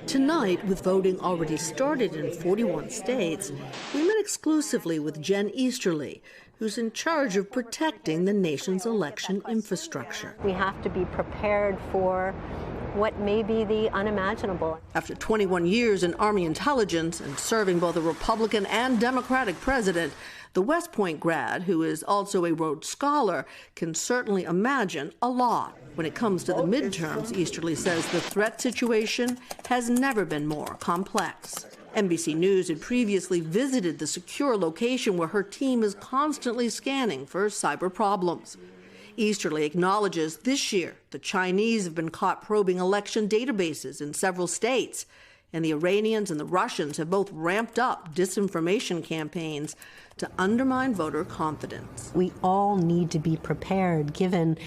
Tonight, with voting already started in 41 states, we met exclusively with Jen Easterly, who's in charge of protecting the nation's election infrastructure. We have to be prepared for what may be the unimaginable. After 21 years in Army intelligence and serving both a Republican and Democratic president, the West Point grad, who is also a Rhodes Scholar, can certainly imagine a lot. When it comes to the midterms, Easterly says the threat situation has never been more complex. NBC News had previously visited the secure location where her team is constantly scanning for cyber problems. Easterly acknowledges this year the Chinese have been caught probing election databases in several states, and the Iranians and the Russians have both ramped up disinformation campaigns to undermine voter confidence. We all need to be prepared given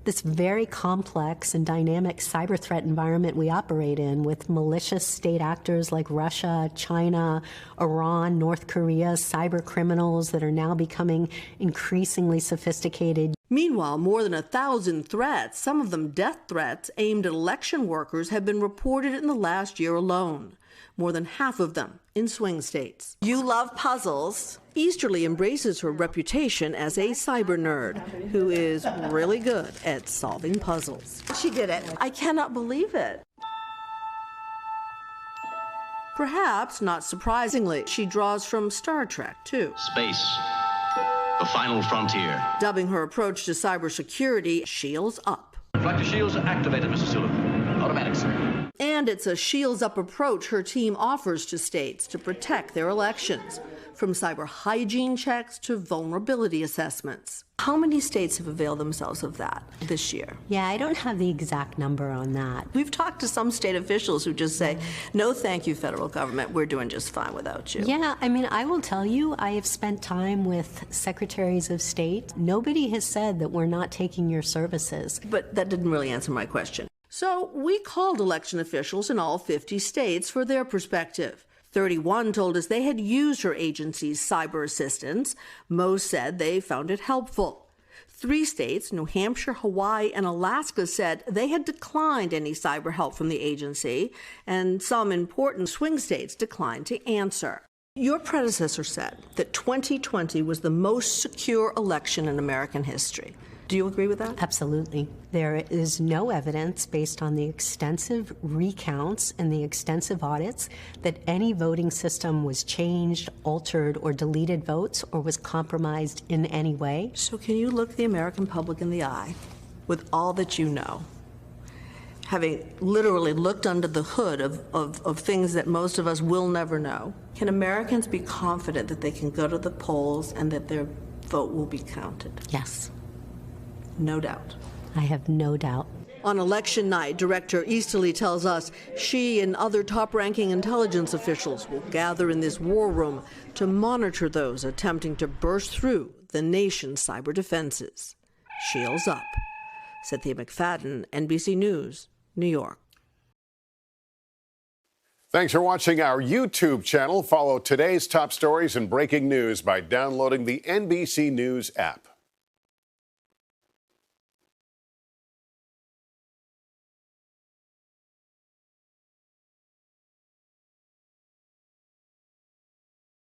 this very complex and dynamic cyber threat environment we operate in, with malicious state actors like Russia, China, Iran, North Korea, cyber criminals that are now becoming increasingly sophisticated. Meanwhile, more than 1,000 threats, some of them death threats, aimed at election workers have been reported in the last year alone. More than half of them in swing states. You love puzzles. Easterly embraces her reputation as a cyber nerd who is really good at solving puzzles. She did it. I cannot believe it. Perhaps not surprisingly, she draws from Star Trek, too. Space, the final frontier. Dubbing her approach to cybersecurity, Shields Up. Reflector shields are activated, Mr. Sullivan. Automatic, sir. And it's a Shields Up approach her team offers to states to protect their elections, from cyber hygiene checks to vulnerability assessments. How many states have availed themselves of that this year? Yeah, I don't have the exact number on that. We've talked to some state officials who just say, no thank you, federal government, we're doing just fine without you. Yeah, I mean, I will tell you, I have spent time with secretaries of state. Nobody has said that we're not taking your services. But that didn't really answer my question. So we called election officials in all 50 states for their perspective. 31 told us they had used her agency's cyber assistance. Most said they found it helpful. 3 states, New Hampshire, Hawaii, and Alaska, said they had declined any cyber help from the agency, and some important swing states declined to answer. Your predecessor said that 2020 was the most secure election in American history. Do you agree with that? Absolutely. There is no evidence based on the extensive recounts and the extensive audits that any voting system was changed, altered, or deleted votes or was compromised in any way. So can you look the American public in the eye with all that you know, having literally looked under the hood of things that most of us will never know? Can Americans be confident that they can go to the polls and that their vote will be counted? Yes. No doubt. I have no doubt. On election night, Director Easterly tells us she and other top-ranking intelligence officials will gather in this war room to monitor those attempting to burst through the nation's cyber defenses. Shields Up. Cynthia McFadden, NBC News, New York. Thanks for watching our YouTube channel. Follow today's top stories and breaking news by downloading the NBC News app.